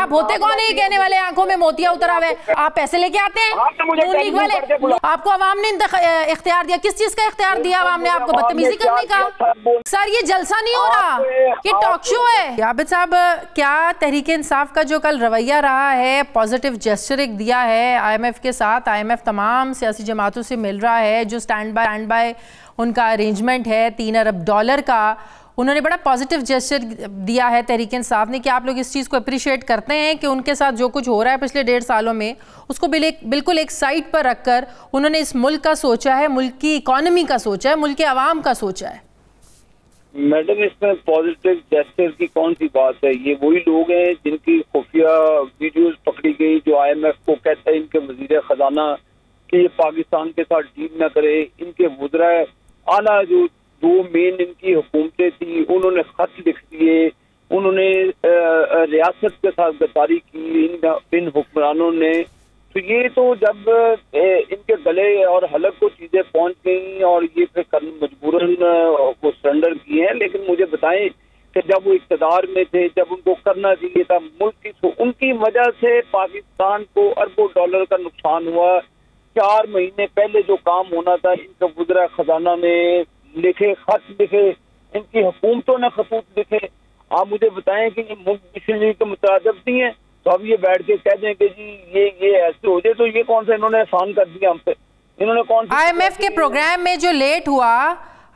आप होते कौन है कहने वाले आंखों में मोतिया उतरा हुआ है? आप पैसे लेके आते हैं लीग वाले? आपको अवाम ने इख्तियार दिया, किस चीज का इख्तियार दिया अवाम ने आपको? बदतमीजी करने का? सर ये जलसा नहीं हो रहा, ये टॉक शो है। आबिद साहब, क्या तहरीक इंसाफ का जो कल रवैया रहा है, पॉजिटिव जेस्चर एक दिया है IMF के साथ, IMF तमाम सियासी जमातों से मिल रहा है, जो स्टैंड बाय उनका अरेंजमेंट है $3 अरब का, उन्होंने बड़ा पॉजिटिव जेस्चर दिया है तहरीक इंसाफ ने। कि आप लोग इस चीज़ को अप्रिशिएट करते हैं कि उनके साथ जो कुछ हो रहा है पिछले 1.5 सालों में, उसको बिल्कुल एक साइड पर रखकर उन्होंने इस मुल्क का सोचा है, मुल्क की इकॉनमी का सोचा है, मुल्क के अवाम का सोचा है? मैडम, इसमें पॉजिटिव जेस्चर की कौन सी बात है? ये वही लोग हैं जिनकी खुफिया वीडियोस पकड़ी गई, जो IMF को कहता है इनके वजीर खजाना कि ये पाकिस्तान के साथ डील न करे। इनके वज़रा आला जो 2 मेन इनकी हुकूमतें थी, उन्होंने खत लिख दिए, उन्होंने रियासत के साथ गद्दारी की इन हुक्मरानों ने। तो ये तो जब इनके गले और हलक को चीजें पहुंच गई और ये फिर मजबूरन वो सरेंडर किए हैं। लेकिन मुझे बताएं कि जब वो इक़्तिदार में थे, जब उनको करना चाहिए था मुल्क की, उनकी वजह से पाकिस्तान को अरबों डॉलर का नुकसान हुआ। 4 महीने पहले जो काम होना था, इनका वज़रा खजाना ने लिखे, खत लिखे, इनकी हुकूमतों ने खतूत लिखे। आप मुझे बताएं कि ये मुल्क मिशनरी के मुताबिक नहीं है, तो अब ये बैठ के कह दें कि जी ये ऐसे हो जाए, तो ये कौन सा इन्होंने एहसान कर दिया हमसे? इन्होंने कौन सा IMF के प्रोग्राम में जो लेट हुआ,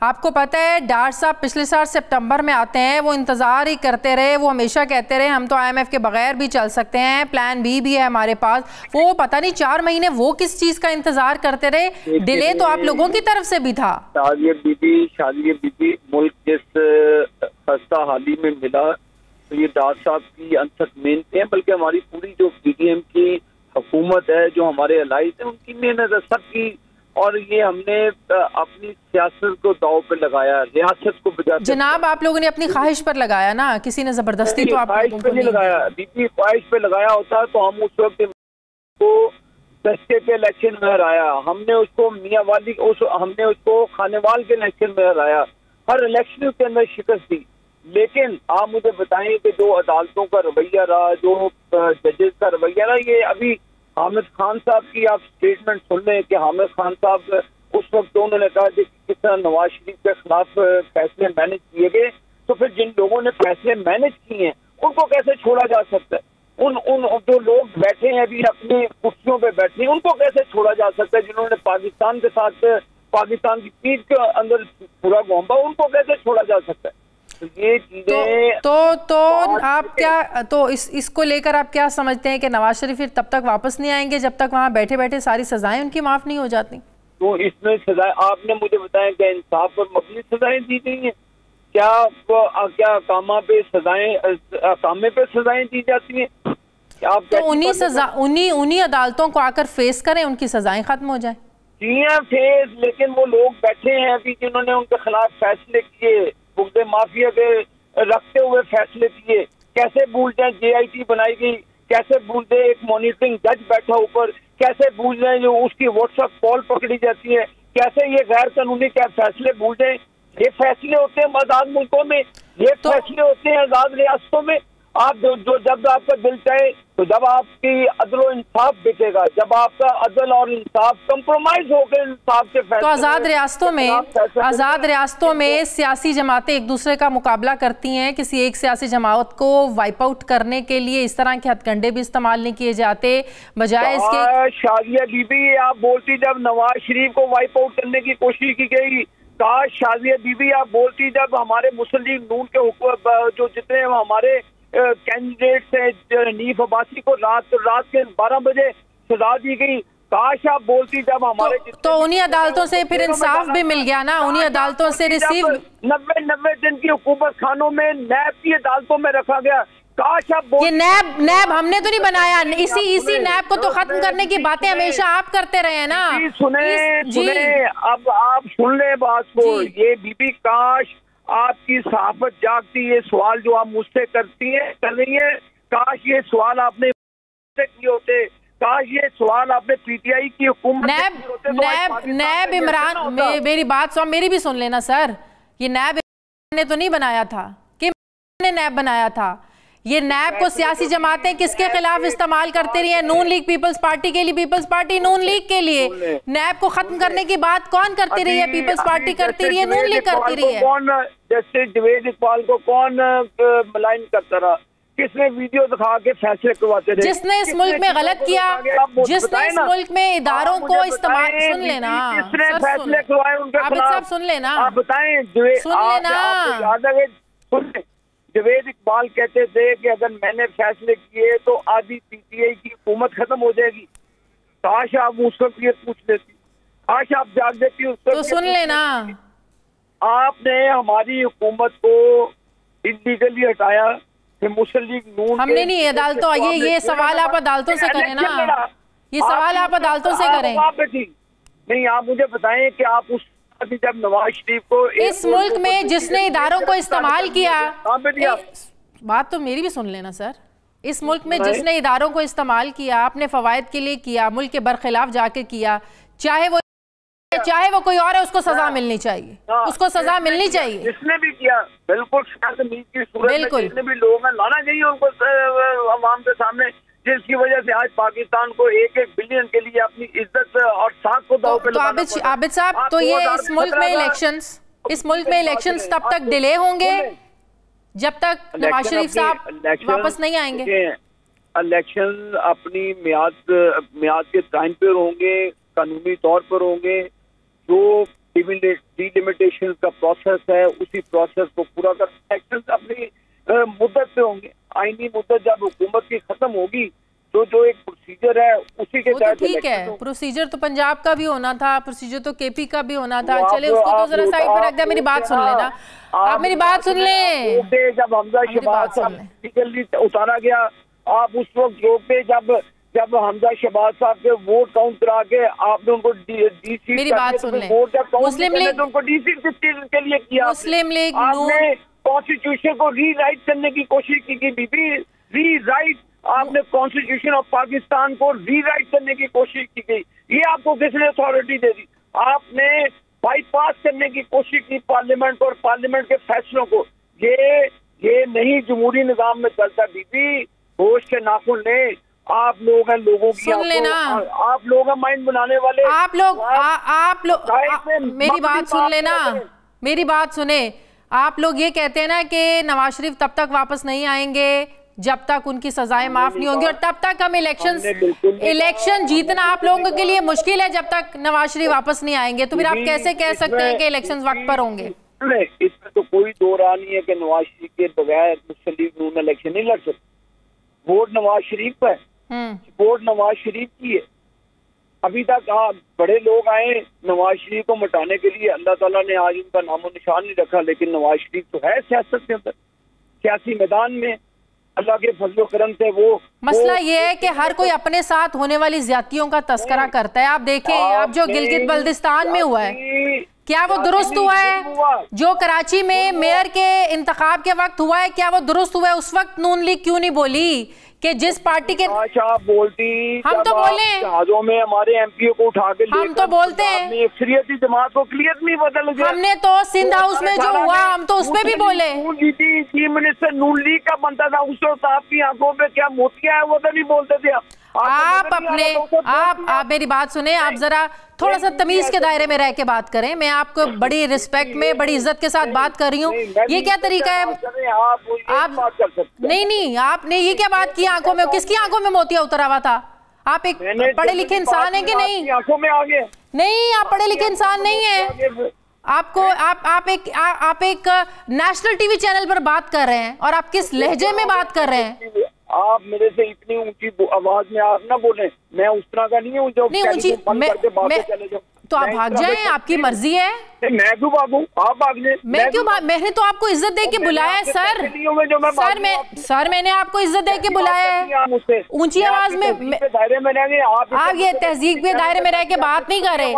आपको पता है डार साहब पिछले साल सितंबर में आते हैं, वो इंतजार ही करते रहे, वो हमेशा कहते रहे हम तो IMF के बगैर भी चल सकते हैं, प्लान बी भी है हमारे पास। वो पता नहीं 4 महीने वो किस चीज का इंतजार करते रहे? डिले तो आप लोगों की तरफ से भी था। शादिया बीबी मुल्क जिस खस्ता हाली में मिला, तो ये डार साहब की अनसक मेहनतें हैं, बल्कि हमारी पूरी जो PDM की हुकूमत है, जो हमारे अलाइज है, उनकी मेहनत है सबकी। और ये हमने अपनी सियासत को दाव पे लगाया, रियासत को बचा। जनाब, आप लोगों ने अपनी ख्वाहिश पर लगाया ना, किसी ने जबरदस्ती तो आप लोगों को नहीं लगाया। बीबी ख्वाहिश पे लगाया होता तो हम उस वक्त को दस्ते के इलेक्शन में हराया, हमने उसको मियाँवाली हमने उसको खानेवाल के इलेक्शन में हराया, हर इलेक्शन के अंदर शिकस्त दी। लेकिन आप मुझे बताएं कि जो अदालतों का रवैया रहा, जो जजेस का रवैया रहा, ये अभी हामिद खान साहब की आप स्टेटमेंट सुन लें कि हामिद खान साहब उस वक्त तो उन्होंने कहा कि किस तरह नवाज शरीफ के खिलाफ फैसले मैनेज किए गए, तो फिर जिन लोगों ने फैसले मैनेज किए हैं उनको कैसे छोड़ा जा सकता है? उन जो लोग बैठे हैं अभी अपनी कुर्सियों पे बैठे हैं, उनको कैसे छोड़ा जा सकता है? जिन्होंने पाकिस्तान के साथ पाकिस्तान की पीठ के अंदर पूरा घोंपा, उनको कैसे छोड़ा जा सकता है? तो ये चीजें तो आप क्या, तो इसको लेकर आप क्या समझते हैं कि नवाज शरीफ फिर तब तक वापस नहीं आएंगे जब तक वहाँ बैठे बैठे सारी सजाएं उनकी माफ नहीं हो जाती? तो इसमें सजाएं, आपने मुझे बताया कि इंसाफ पर मबनी सजाएं दी गई हैं क्या अकामा पे सजाएं, अकामे पे सजाएं दी जाती हैं? तो उन्हीं अदालतों को आकर फेस करें, उनकी सजाएं खत्म हो जाए। जी हाँ फेस, लेकिन वो लोग बैठे हैं अभी जिन्होंने उनके खिलाफ फैसले किए, बुगदे माफिया के रखते हुए फैसले किए। कैसे भूल जाए JIT बनाई गई, कैसे भूल जाए एक मॉनिटरिंग जज बैठा ऊपर, कैसे भूल जाए जो उसकी व्हाट्सएप कॉल पकड़ी जाती है, कैसे ये गैर कानूनी क्या फैसले भूल जाए? ये फैसले होते हैं आजाद मुल्कों में, ये फैसले होते हैं आजाद रियासतों में। आप जो जब आपका दिल चाहे, तो जब आपकी अदल और इंसाफ बिकेगा, जब आपका अदल और इंसाफ कंप्रोमाइज होकर इंसाफ के फैसले, तो आज़ाद रियासतों में सियासी जमातें एक दूसरे का मुकाबला करती हैं, किसी एक सियासी जमात को वाइप आउट करने के लिए इस तरह के हथकंडे भी इस्तेमाल नहीं किए जाते, बजाय इसके। शादिया बीबी, आप बोलती जब नवाज शरीफ को वाइप आउट करने की कोशिश की गई, काश शादिया बीबी आप बोलती जब हमारे मुस्लिम लीग नून के जो जितने हमारे कैंडिडेट्स है हनीफ अब्बासी को रात के 12 बजे सजा दी गई, काश आप बोलती जब हमारे तो उन्हीं अदालतों से फिर इंसाफ भी मिल गया ना, उन्हीं अदालतों से रिसीव 90 दिन की हुकूमत खानों में नैब की अदालतों में रखा गया। काश आप ये नैब हमने तो नहीं बनाया, इसी नैब को तो खत्म करने की बातें हमेशा आप करते रहे हैं ना। सुने अब आप सुन ले बात को। ये बीबी, काश आपकी सहाफत जागती, ये सवाल जो आप मुझसे कर रही है, काश ये सवाल आपने किए होते, काश ये सवाल आपने PTI की हुकूमत नैब इमरान, मेरी बात मेरी भी सुन लेना सर। ये नैब ने तो नहीं बनाया था कि ने नैब बनाया था, ये नैब को सियासी जमातें किसके खिलाफ इस्तेमाल करती रही है? नून लीग पीपल्स पार्टी के लिए, पीपल्स पार्टी नून लीग के लिए। नैब को खत्म करने की बात कौन करती रही है? पीपल्स पार्टी करती रही है, नून लीग करती रही है। कौन जैसे जवेद इकबाल को कौन मलाइन करता रहा? किसने वीडियो दिखा के फैसले करवाते थे? जिसने इस मुल्क में गलत किया, जिसने इस मुल्क में इदारों को इस्तेमाल, सुन लेना, किसने फैसले करवाए उनके आबिद साहब, सुन लेना, आप बताएं। सुन लेना। जवेद इकबाल कहते थे कि अगर मैंने फैसले किए तो आधी पीटीआई की हुकूमत खत्म हो जाएगी। काश आप उस वक्त ये पूछ लेती, काश आप जाग देती उस वक्त। तो सुन लेना, आपने हमारी हुकूमत को इलीगली हटाया, फिर मुस्लिम लीग नून, हमने नहीं अदालतों, ये सवाल आप अदालतों से करें ना, ये सवाल आप अदालतों से करें। नहीं, आप मुझे बताएं कि आप उस जब नवाज शरीफ को इस मुल्क में जिसने इदारों को इस्तेमाल किया, बात तो मेरी भी सुन लेना सर, इस मुल्क में जिसने इदारों को इस्तेमाल किया, आपने फवायद के लिए किया, मुल्क के बरखिलाफ जाके किया, चाहे वो कोई और है, उसको सजा मिलनी चाहिए, उसको सजा मिलनी चाहिए। जिसने भी किया बिल्कुल जितने भी लोग हैं लाना चाहिए उनको अवाम के सामने, जिसकी वजह से आज पाकिस्तान को 1-1 बिलियन के लिए अपनी इज्जत और साख को दांव पे लगाना पड़ा। आबिद साहब, तो ये इस मुल्क में इलेक्शंस तब तक डिले होंगे जब तक नवाज शरीफ साहब वापस नहीं आएंगे। इलेक्शन अपनी मियाद के टाइम पर होंगे, कानूनी तौर पर होंगे। जो डिलिमिटेशन का प्रोसेस है उसी प्रोसेस को पूरा कर, इलेक्शन अपनी मुद्दत पे होंगे। आईनी मुद्दत जब हुकूमत की खत्म होगी तो जो एक प्रोसीजर है उसी के तहत, ठीक है, प्रोसीजर तो पंजाब का भी होना था, प्रोसीजर तो केपी का भी होना था। चले उसको तो जरा साइड पर रख दिया। मेरी बात सुन लेना, आप मेरी बात सुन ले। जब हमजा शहबाज उतारा गया, आप उस वक्त रोकते जब हमजा शहबाज साहब के वोट काउंट करा के आपने उनको डीसी, मेरी बात सुन ले, मुस्लिम लीग उनको डीसी के लिए किया, मुस्लिम लीग आपने कॉन्स्टिट्यूशन को रीराइट करने की कोशिश की बीबी, रीराइट, आपने कॉन्स्टिट्यूशन ऑफ पाकिस्तान को रीराइट करने की कोशिश की गई। ये आपको किसने अथॉरिटी दे दी? आपने बाईपास करने की कोशिश की पार्लियामेंट और पार्लियामेंट के फैसलों को। ये नहीं जमहूरी निजाम में चलता बीबी, होश के नाखून ले। आप लोग हैं लोगों की, सुन लेना, आप लोग हैं माइंड बनाने वाले, आप लोग मेरी बात सुन लेना, मेरी बात सुने। आप लोग ये कहते हैं ना कि नवाज शरीफ तब तक वापस नहीं आएंगे जब तक उनकी सजाएं माफ नहीं होंगी, और तब तक हम इलेक्शन जीतना आप लोगों के लिए मुश्किल है जब तक नवाज शरीफ वापस नहीं आएंगे। तो फिर आप कैसे कह सकते हैं कि इलेक्शन वक्त पर होंगे? इसमें तो कोई दो राह नहीं है कि नवाज शरीफ के बगैर मुस्लिम लीग नून इलेक्शन नहीं लड़ सकती। वोट नवाज शरीफ पर है, वोट नवाज शरीफ की है। अभी तक बड़े लोग आए नवाज शरीफ को मिटाने के लिए, अल्लाह ताला ने आज उनका नामो निशान नहीं रखा, लेकिन नवाज शरीफ तो है सियासत के अंदर, सियासी मैदान में। अल्लाह के फजलो करम से वो मसला ये है कि हर कोई अपने साथ होने वाली ज्यादतियों का तस्करा करता है। आप देखें, अब जो गिलगित बल्दिस्तान में हुआ है, क्या वो दुरुस्त हुआ है? जो कराची में मेयर के इंतखाब के वक्त हुआ है, क्या वो दुरुस्त हुआ है? उस वक्त नून लीग क्यों नहीं बोली कि जिस पार्टी के बोलती? हम तो बोले जहाजों में हमारे एमपीओ को उठा के, हम तो बोलते हैं अक्सरियती जमात को क्लियर नहीं बदल गया। हमने तो सिंध हाउस में जो हुआ हम तो उस पे भी बोले। चीफ मिनिस्टर नून लीग का बनता था, उस वक्त आपकी आंखों में क्या मोतिया है वो तो नहीं बोलते थे। आप अपने आप मेरी बात सुने, आप जरा थोड़ा सा तमीज के दायरे में रह के बात करें। मैं आपको बड़ी रिस्पेक्ट में, बड़ी इज्जत के साथ बात कर रही हूँ। ये क्या तरीका है? आप नहीं, आपने ये क्या बात की? आंखों में किसकी आंखों में मोतिया उतरा हुआ था? आप एक पढ़े लिखे इंसान है कि नहीं? आंखों में आ गए? नहीं, आप पढ़े लिखे इंसान नहीं है। आपको आप एक नेशनल टीवी चैनल पर बात कर रहे हैं और आप किस लहजे में बात कर रहे हैं? आप मेरे से इतनी ऊंची आवाज में आप ना बोले, मैं उस तरह का नहीं हूँ जो ऊंची तो आप भाग जाएं, आपकी मर्जी है। मैं क्यों भागूं? आप भाग जाए। मैं क्यों मैंने तो आपको इज्जत दे के बुलाया है सर मैंने आपको इज्जत दे के बुलाया है। ऊंची आवाज में दायरे में रहेंगे आप ये तहजीब के दायरे में रह के बात नहीं कर रहे।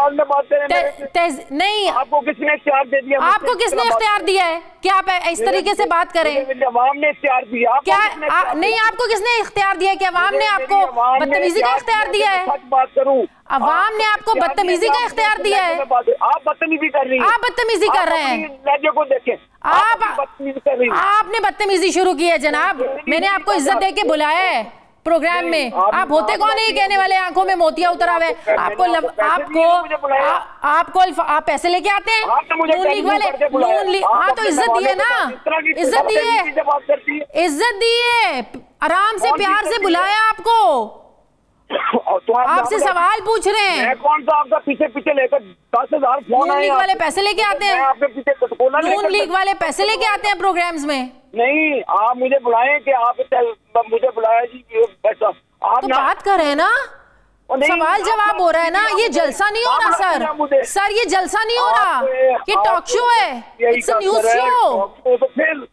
नहीं, आपको किसने इख्तियार दे दिया? आपको किसने इख्तियार दिया है कि आप इस तरीके से बात करें? अवाम ने इख्तियार दिया। क्या नहीं, आपको किसने इख्तियार दिया कि अवाम ने आपको बदतमीजी का इख्तियार दिया है? सच बात करूं, अवाम ने आपको बदतमीजी का इख्तियार दिया है। आप बदतमीजी कर रही हैं। आप बदतमीजी कर रहे हैं। लहजे को देखें, आपने बदतमीजी शुरू की है जनाब। मैंने आपको इज्जत दे के बुलाया है प्रोग्राम में। आप होते कौन है कहने वाले आंखों में मोतिया उतरा हुआ है? आप पैसे लेके आते हैं नून लीग वाले। नून लीग, हाँ तो इज्जत दी है ना, इज्जत दी है, इज्जत दी है, आराम से प्यार से बुलाया आपको। तो आपसे सवाल पूछ रहे हैं। मैं कौन सा आपका पीछे पीछे लेकर 10,000 फोन नून लीग वाले पैसे लेके आते हैं। आपके पीछे नून लीग वाले पैसे लेके आते हैं प्रोग्राम्स में। नहीं, आप मुझे बुलाएं कि आप मुझे बुलाया जी पैसा। आप तो बात कर रहे हैं ना, सवाल जवाब हो रहा है ना। ये जलसा नहीं हो रहा सर। सर ये जलसा नहीं हो रहा, ये टॉक शो है, इट्स अ न्यूज शो। तो फिर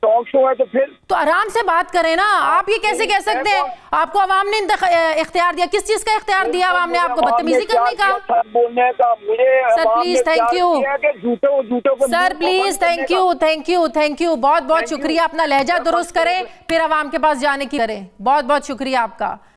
टॉक शो है तो फिर तो आराम से बात करें ना। आप ये कैसे कह सकते हैं आपको अवाम ने इख्तियार दिया? किस चीज का इख्तियार दिया अवाम ने आपको? बदतमीजी करने का, बोलने का। मुझे sir please thank you sir, please thank you thank you thank you. बहुत बहुत शुक्रिया। अपना लहजा दुरुस्त करें, फिर अवाम के पास जाने की करें। बहुत बहुत शुक्रिया आपका।